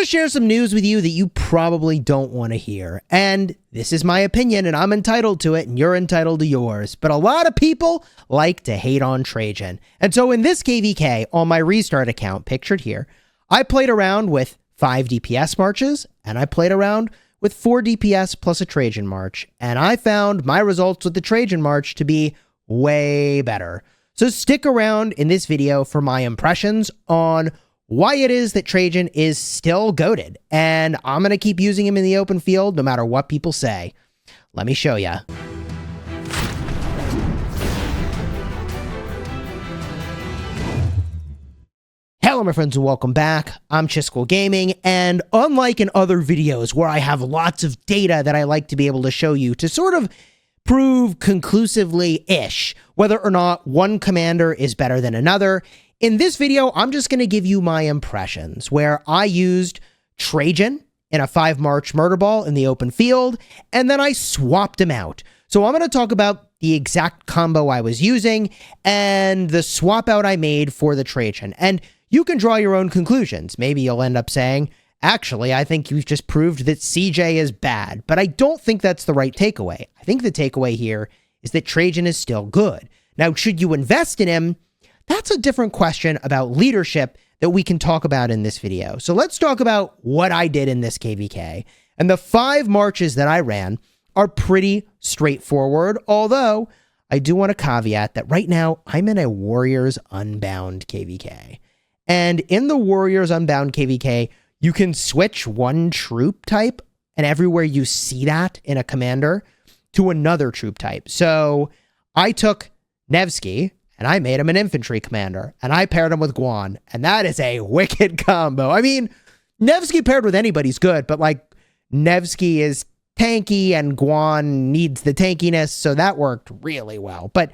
to share some news with you that you probably don't want to hear. And this is my opinion, and I'm entitled to it, and you're entitled to yours. But a lot of people like to hate on Trajan. And so in this KVK, on my restart account, pictured here, I played around with 5 DPS marches, and I played around with 4 DPS plus a Trajan march. And I found my results with the Trajan march to be way better. So stick around in this video for my impressions on why it is that Trajan is still goated, and I'm going to keep using him in the open field no matter what people say. Let me show ya. Hello my friends and welcome back. I'm Chisgule Gaming, and unlike in other videos where I have lots of data that I like to be able to show you to sort of prove conclusively-ish whether or not one commander is better than another, in this video, I'm just going to give you my impressions, where I used Trajan in a 5-march murder ball in the open field, and then I swapped him out. So I'm going to talk about the exact combo I was using and the swap out I made for the Trajan. And you can draw your own conclusions. Maybe you'll end up saying, actually, I think you've just proved that CJ is bad. But I don't think that's the right takeaway. I think the takeaway here is that Trajan is still good. Now, should you invest in him? That's a different question about leadership that we can talk about in this video. So let's talk about what I did in this KVK. And the 5 marches that I ran are pretty straightforward, although I do want to caveat that right now I'm in a Warriors Unbound KVK. And in the Warriors Unbound KVK, you can switch one troop type, and everywhere you see that in a commander, to another troop type. So I took Nevsky, and I made him an infantry commander, and I paired him with Guan, and that is a wicked combo. I mean, Nevsky paired with anybody's good, but like Nevsky is tanky and Guan needs the tankiness, so that worked really well. But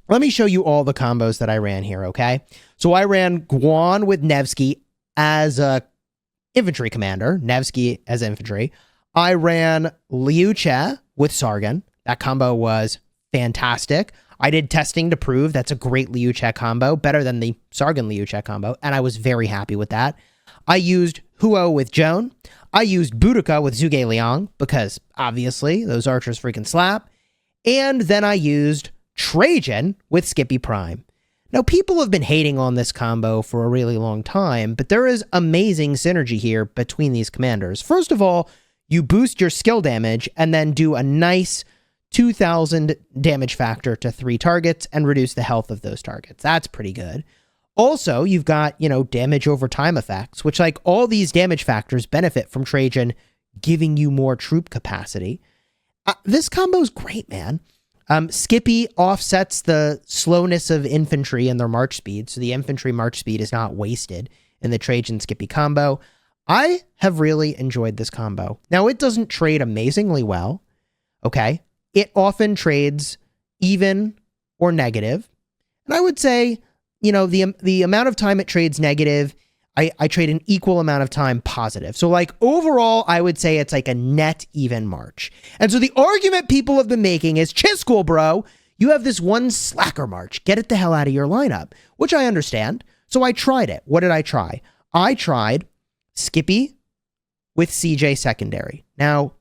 let me show you all the combos that I ran here, okay? So I ran Guan with Nevsky as a infantry commander, Nevsky as infantry. I ran Liu Che with Sargon. That combo was fantastic. I did testing to prove that's a great Liu Che combo, better than the Sargon Liu Che combo, and I was very happy with that. I used Huo with Joan. I used Boudica with Zhuge Liang, because obviously those archers freaking slap. And then I used Trajan with Skippy Prime. Now, people have been hating on this combo for a really long time, but there is amazing synergy here between these commanders. First of all, you boost your skill damage and then do a nice 2,000 damage factor to 3 targets and reduce the health of those targets. That's pretty good. Also, you've got, damage over time effects, which like all these damage factors benefit from Trajan giving you more troop capacity. This combo's great, man. Skippy offsets the slowness of infantry and their march speed, so the infantry march speed is not wasted in the Trajan Skippy combo. I have really enjoyed this combo. Now, it doesn't trade amazingly well, okay? It often trades even or negative. And I would say, the amount of time it trades negative, I trade an equal amount of time positive. So like overall, I would say it's like a net even march. And so the argument people have been making is, Chisgule, bro, you have this one slacker march. Get it the hell out of your lineup, which I understand. So I tried it. What did I try? I tried Skippy with CJ secondary. Now,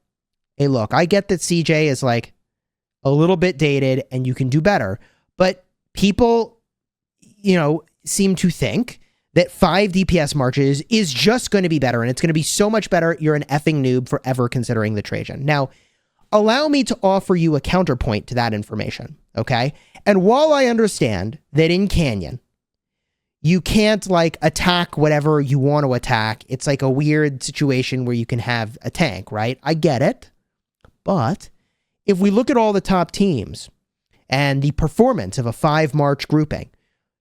hey, look, I get that CJ is like a little bit dated and you can do better, but people, seem to think that 5 DPS marches is just going to be better, and it's going to be so much better, you're an effing noob for ever considering the Trajan. Now, allow me to offer you a counterpoint to that information, okay? And while I understand that in Canyon, you can't like attack whatever you want to attack, it's like a weird situation where you can have a tank, right? I get it. But if we look at all the top teams and the performance of a 5-march grouping,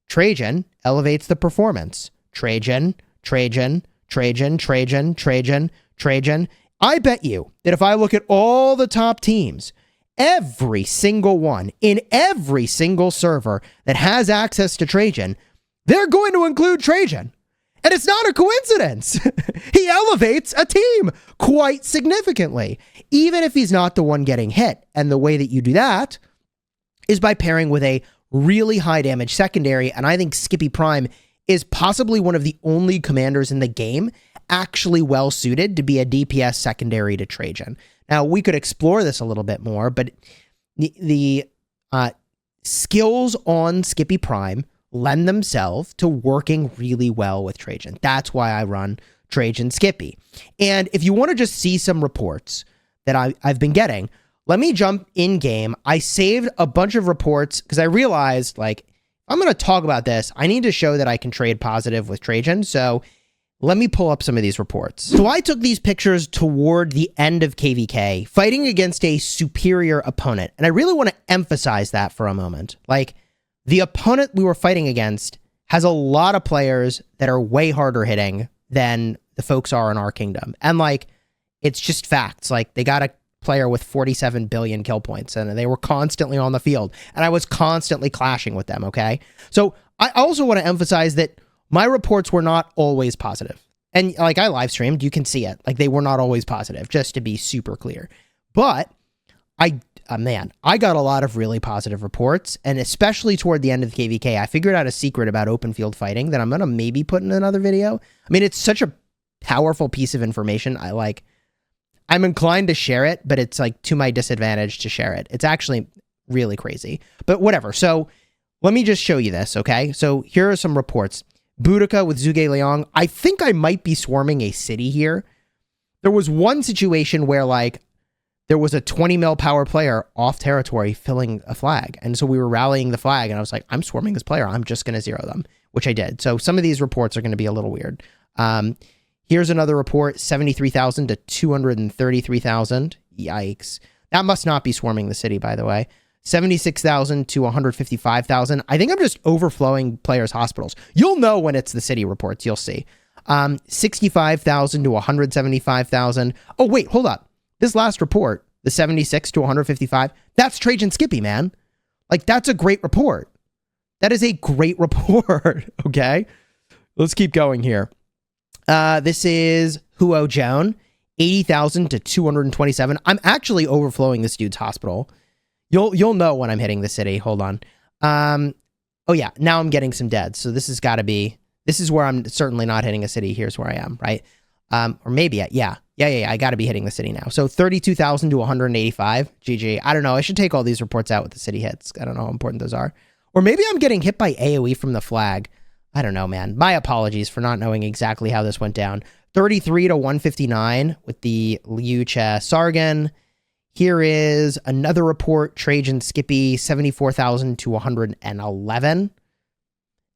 Trajan elevates the performance. Trajan, Trajan, Trajan, Trajan, Trajan, Trajan. I bet you that if I look at all the top teams, every single one in every single server that has access to Trajan, they're going to include Trajan. And it's not a coincidence. He elevates a team quite significantly, even if he's not the one getting hit. And the way that you do that is by pairing with a really high damage secondary. And I think Skippy Prime is possibly one of the only commanders in the game actually well suited to be a DPS secondary to Trajan. Now, we could explore this a little bit more, but the skills on Skippy Prime lend themselves to working really well with Trajan. That's why I run Trajan Skippy. And if you want to just see some reports that I've been getting, let me jump in game. I saved a bunch of reports because I realized, like, I'm going to talk about this. I need to show that I can trade positive with Trajan. So let me pull up some of these reports. So I took these pictures toward the end of KVK, fighting against a superior opponent. And I really want to emphasize that for a moment. Like, the opponent we were fighting against has a lot of players that are way harder hitting than the folks are in our kingdom. And, like, it's just facts. Like, they got a player with 47 billion kill points, and they were constantly on the field, and I was constantly clashing with them, okay? So I also want to emphasize that my reports were not always positive. And, like, I live streamed, you can see it. Like, they were not always positive, just to be super clear. But man, I got a lot of really positive reports, and especially toward the end of the KVK, I figured out a secret about open field fighting that I'm going to maybe put in another video. I mean, it's such a powerful piece of information. I'm inclined to share it, but it's like to my disadvantage to share it. It's actually really crazy, but whatever. So let me just show you this, okay? So here are some reports. Boudica with Zhuge Liang. I think I might be swarming a city here. There was one situation where, like, there was a 20 mil power player off territory filling a flag. And so we were rallying the flag, and I was like, I'm swarming this player. I'm just going to zero them, which I did. So some of these reports are going to be a little weird. Here's another report, 73,000 to 233,000. Yikes. That must not be swarming the city, by the way. 76,000 to 155,000. I think I'm just overflowing players' hospitals. You'll know when it's the city reports. You'll see. 65,000 to 175,000. Oh, wait, hold up. This last report, the 76 to 155, that's Trajan Skippy, man. Like, that's a great report. That is a great report, okay? Let's keep going here. This is Huo Joan, 80,000 to 227. I'm actually overflowing this dude's hospital. You'll know when I'm hitting the city. Hold on. Oh yeah, now I'm getting some deads. So this has got to be, this is where I'm certainly not hitting a city. Here's where I am, right? Or maybe, yeah. I got to be hitting the city now. So 32,000 to 185. GG. I don't know. I should take all these reports out with the city hits. I don't know how important those are. Or maybe I'm getting hit by AoE from the flag. I don't know, man. My apologies for not knowing exactly how this went down. 33 to 159 with the Liu Che Sargon. Here is another report, Trajan Skippy, 74,000 to 111.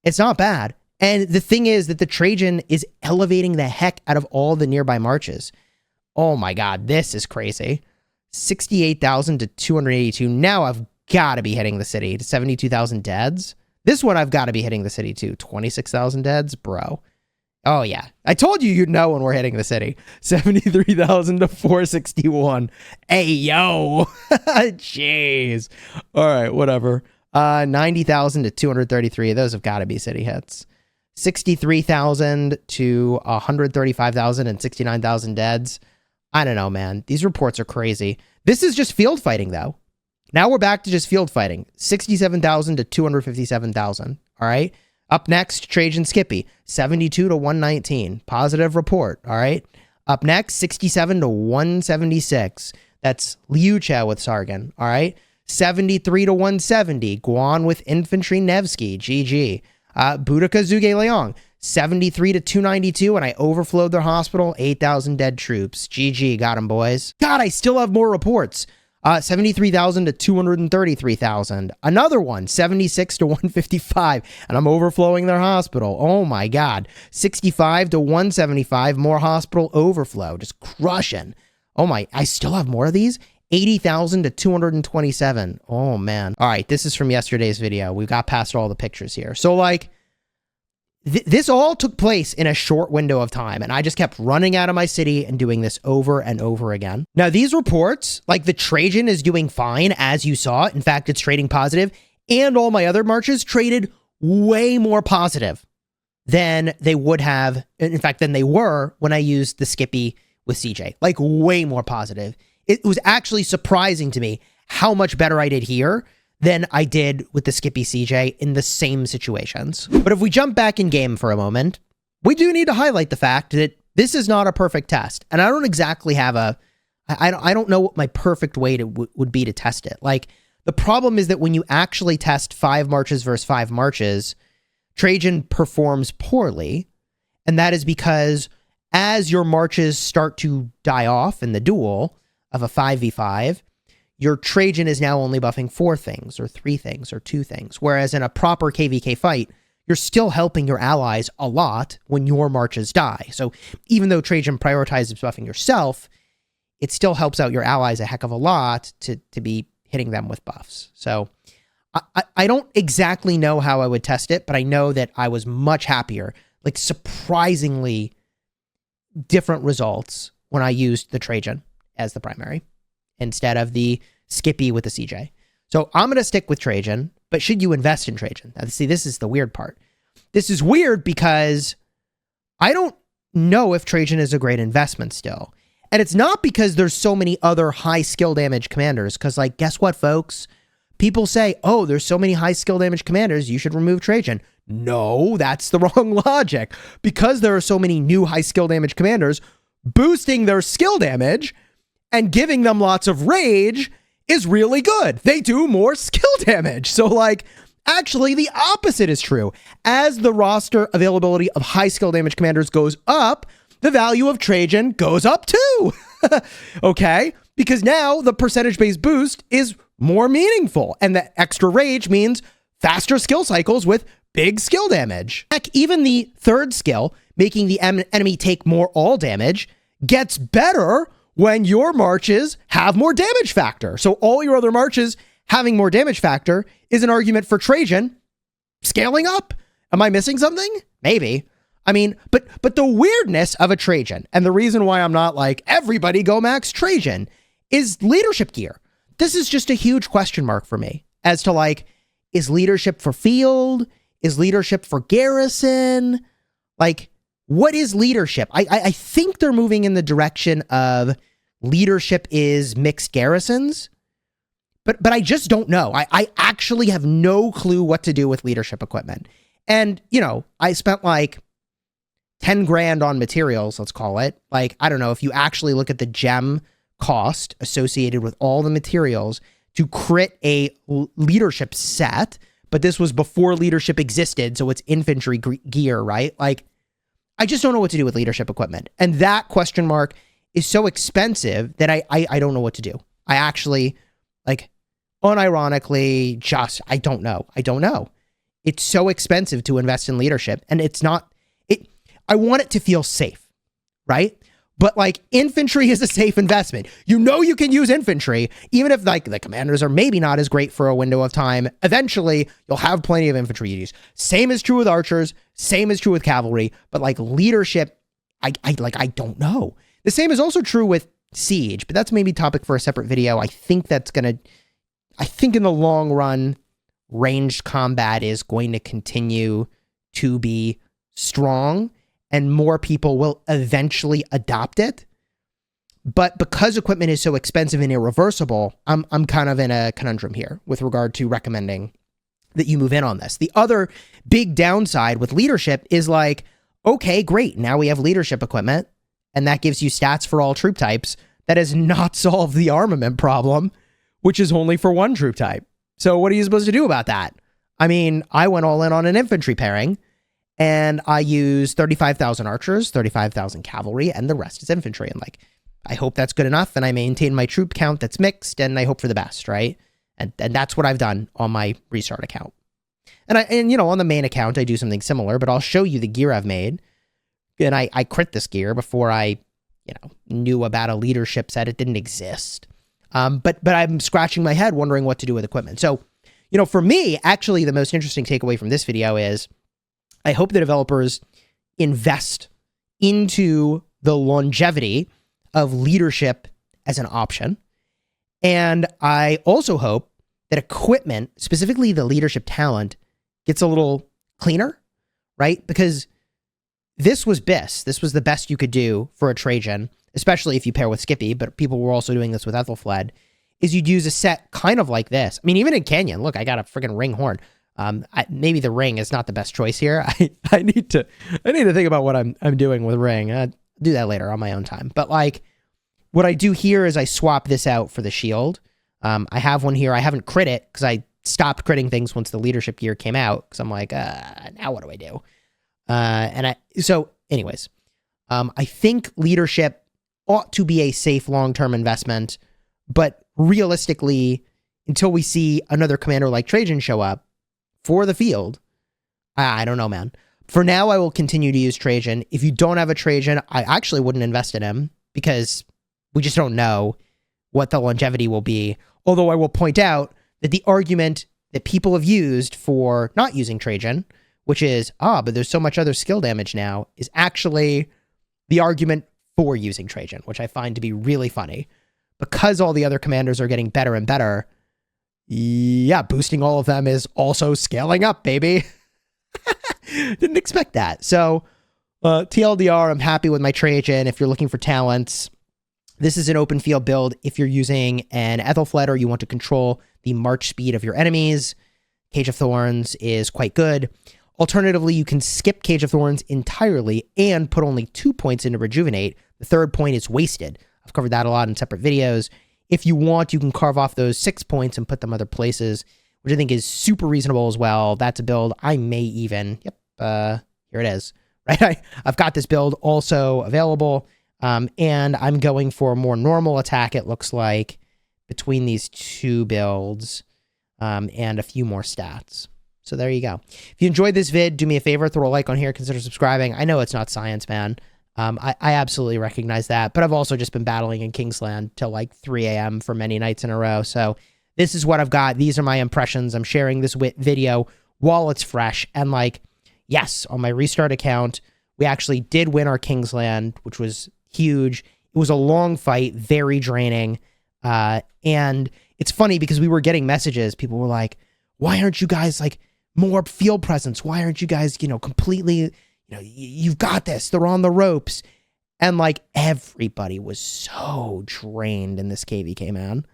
It's not bad. And the thing is that the Trajan is elevating the heck out of all the nearby marches. Oh my God, this is crazy. 68,000 to 282. Now I've got to be hitting the city to 72,000 deads. This one I've got to be hitting the city too. 26,000 deads, bro. Oh yeah. I told you you'd know when we're hitting the city. 73,000 to 461. Hey, yo. Jeez. All right, whatever. 90,000 to 233. Those have got to be city hits. 63,000 to 135,000 and 69,000 deads. I don't know, man. These reports are crazy. This is just field fighting, though. Now we're back to just field fighting. 67,000 to 257,000. All right. Up next, Trajan Skippy, 72 to 119. Positive report. All right. Up next, 67 to 176. That's Liu Che with Sargon. All right. 73 to 170. Guan with Infantry Nevsky. GG. Boudica Zhuge Liang, 73 to 292, and I overflowed their hospital. 8,000 dead troops. GG. Got them, boys. God, I still have more reports. 73,000 to 233,000. Another one, 76 to 155, and I'm overflowing their hospital. Oh my God. 65 to 175, more hospital overflow. Just crushing. Oh my, I still have more of these? 80,000 to 227. Oh man. All right, this is from yesterday's video. We got past all the pictures here. So like, this all took place in a short window of time, and I just kept running out of my city and doing this over and over again. Now, these reports, like the Trajan is doing fine, as you saw. In fact, it's trading positive, and all my other marches traded way more positive than they would have, in fact, than they were when I used the Skippy with CJ. Like, way more positive. It was actually surprising to me how much better I did here than I did with the Skippy CJ in the same situations. But if we jump back in game for a moment, we do need to highlight the fact that This is not a perfect test, and I don't exactly have I don't know what my perfect way would be to test it. Like, the problem is that when you actually test 5 marches versus 5 marches, Trajan performs poorly, and that is because as your marches start to die off in the duel of a 5v5, your Trajan is now only buffing 4 things, or 3 things, or 2 things, whereas in a proper KvK fight, you're still helping your allies a lot when your marches die. So even though Trajan prioritizes buffing yourself, it still helps out your allies a heck of a lot to be hitting them with buffs. So I don't exactly know how I would test it, but I know that I was much happier, like surprisingly different results when I used the Trajan as the primary instead of the Skippy with the CJ. So I'm going to stick with Trajan, but should you invest in Trajan? Now, see, this is the weird part. This is weird because I don't know if Trajan is a great investment still. And it's not because there's so many other high skill damage commanders, because, like, guess what, folks? People say, oh, there's so many high skill damage commanders, you should remove Trajan. No, that's the wrong logic. Because there are so many new high skill damage commanders, boosting their skill damage and giving them lots of rage is really good. They do more skill damage. So, like, actually the opposite is true. As the roster availability of high skill damage commanders goes up, the value of Trajan goes up too. Okay? Because now the percentage-based boost is more meaningful, and the extra rage means faster skill cycles with big skill damage. Heck, even the third skill, making the enemy take more all damage, gets better when your marches have more damage factor. So all your other marches having more damage factor is an argument for Trajan scaling up. Am I missing something? Maybe. I mean, but the weirdness of a Trajan, and the reason why I'm not like, everybody go max Trajan, is leadership gear. This is just a huge question mark for me as to, like, is leadership for field? Is leadership for garrison? Like, what is leadership? I think they're moving in the direction of leadership is mixed garrisons, but I just don't know. I actually have no clue what to do with leadership equipment. And, you know, I spent like 10 grand on materials, let's call it. Like, I don't know, if you actually look at the gem cost associated with all the materials to crit a leadership set, but this was before leadership existed, so it's infantry gear, right? Like, I just don't know what to do with leadership equipment. And that question mark is so expensive that I don't know what to do. I actually, like, unironically, just, I don't know. I don't know. It's so expensive to invest in leadership, and it's not, I want it to feel safe, right? But, like, infantry is a safe investment. You know you can use infantry, even if, like, the commanders are maybe not as great for a window of time. Eventually, you'll have plenty of infantry to use. Same is true with archers. Same is true with cavalry. But, like, leadership, I don't know. The same is also true with siege, but that's maybe topic for a separate video. I think in the long run, ranged combat is going to continue to be strong, and more people will eventually adopt it. But because equipment is so expensive and irreversible, I'm kind of in a conundrum here with regard to recommending that you move in on this. The other big downside with leadership is, like, okay, great, now we have leadership equipment, and that gives you stats for all troop types. That has not solved the armament problem, which is only for one troop type. So what are you supposed to do about that? I mean, I went all in on an infantry pairing, and I use 35,000 archers, 35,000 cavalry, and the rest is infantry. And, like, I hope that's good enough, and I maintain my troop count that's mixed, and I hope for the best, right? And that's what I've done on my restart account. And you know, on the main account, I do something similar, but I'll show you the gear I've made. And I crit this gear before I, you know, knew about a leadership set. It didn't exist. But I'm scratching my head wondering what to do with equipment. So, you know, for me, actually, the most interesting takeaway from this video is I hope the developers invest into the longevity of leadership as an option. And I also hope that equipment, specifically the leadership talent, gets a little cleaner, right? Because this was BIS. This was the best you could do for a Trajan, especially if you pair with Skippy, but people were also doing this with Ethelfled, is you'd use a set kind of like this. I mean, even in Canyon, look, I got a freaking ring horn. Maybe the ring is not the best choice here. I need to think about what I'm doing with ring. do that later on my own time. But like, what I do here is I swap this out for the shield. I have one here. I haven't crit it because I stopped critting things once the leadership gear came out, because I'm like, now what do I do? So anyways, I think leadership ought to be a safe long-term investment, but realistically, until we see another commander like Trajan show up for the field, I don't know, man. For now, I will continue to use Trajan. If you don't have a Trajan, I actually wouldn't invest in him, because we just don't know what the longevity will be. Although I will point out that the argument that people have used for not using Trajan, which is, but there's so much other skill damage now, is actually the argument for using Trajan, which I find to be really funny. Because all the other commanders are getting better and better, yeah, boosting all of them is also scaling up, baby. Didn't expect that. So, TLDR, I'm happy with my Trajan. If you're looking for talents, this is an open field build. If you're using an Ethelflaed or you want to control the march speed of your enemies, Cage of Thorns is quite good. Alternatively, you can skip Cage of Thorns entirely and put only 2 points into Rejuvenate. The third point is wasted. I've covered that a lot in separate videos. If you want, you can carve off those 6 points and put them other places, which I think is super reasonable as well. That's a build I may even... Yep, here it is. Right, I've got this build also available. And I'm going for a more normal attack, it looks like, between these two builds, and a few more stats. So there you go. If you enjoyed this vid, do me a favor, throw a like on here, consider subscribing. I know it's not science, man. I absolutely recognize that, but I've also just been battling in Kingsland till like 3 a.m. for many nights in a row. So this is what I've got. These are my impressions. I'm sharing this video while it's fresh. And like, yes, on my restart account, we actually did win our Kingsland, which was huge. It was a long fight, very draining. And it's funny because we were getting messages. People were like, why aren't you guys like more field presence? Why aren't you guys, completely, you've got this. They're on the ropes. And like everybody was so drained in this KVK, man.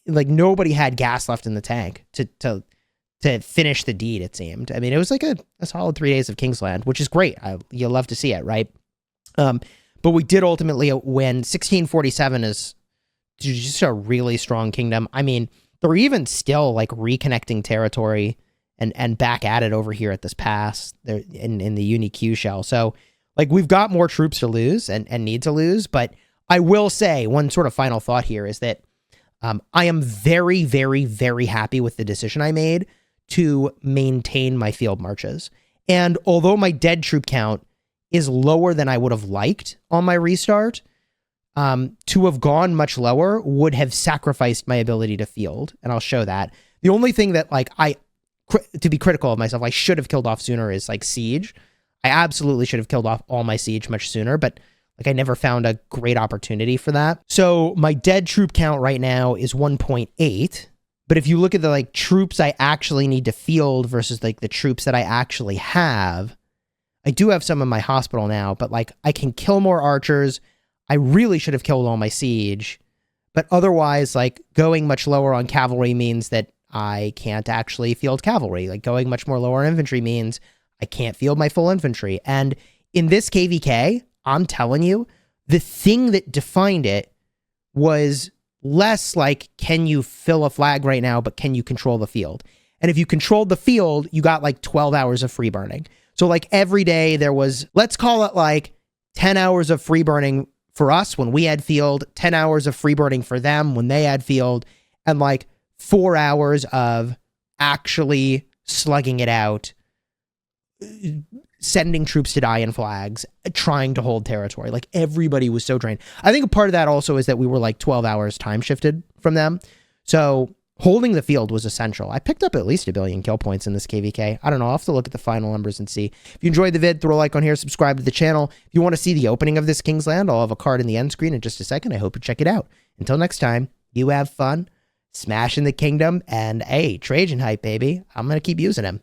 Like nobody had gas left in the tank to finish the deed, it seemed. I mean, it was like a solid 3 days of Kingsland, which is great. You'll love to see it, right? But we did ultimately win. 1647 is just a really strong kingdom. I mean, they're even still like reconnecting territory and back at it over here at this pass there in the Uni Q shell. So like we've got more troops to lose and need to lose. But I will say one sort of final thought here is that I am very, very, very happy with the decision I made to maintain my field marches. And although my dead troop count is lower than I would have liked on my restart, to have gone much lower would have sacrificed my ability to field. And I'll show that. The only thing that like to be critical of myself, I should have killed off sooner is like siege. I absolutely should have killed off all my siege much sooner, but like I never found a great opportunity for that. So my dead troop count right now is 1.8. But if you look at the like troops I actually need to field versus like the troops that I actually have, I do have some in my hospital now, but like I can kill more archers. I really should have killed all my siege, but otherwise like going much lower on cavalry means that I can't actually field cavalry. Like going much more lower on infantry means I can't field my full infantry. And in this KVK, I'm telling you, the thing that defined it was less like, can you fill a flag right now, but can you control the field? And if you controlled the field, you got like 12 hours of free burning. So like every day there was, let's call it like 10 hours of free burning for us when we had field, 10 hours of free burning for them when they had field, and like 4 hours of actually slugging it out, sending troops to die in flags, trying to hold territory. Like everybody was so drained. I think a part of that also is that we were like 12 hours time shifted from them. So holding the field was essential. I picked up at least 1 billion kill points in this KVK. I don't know. I'll have to look at the final numbers and see. If you enjoyed the vid, throw a like on here, subscribe to the channel. If you want to see the opening of this Kingsland, I'll have a card in the end screen in just a second. I hope you check it out. Until next time, you have fun, smashing the kingdom, and hey, Trajan hype, baby. I'm going to keep using him.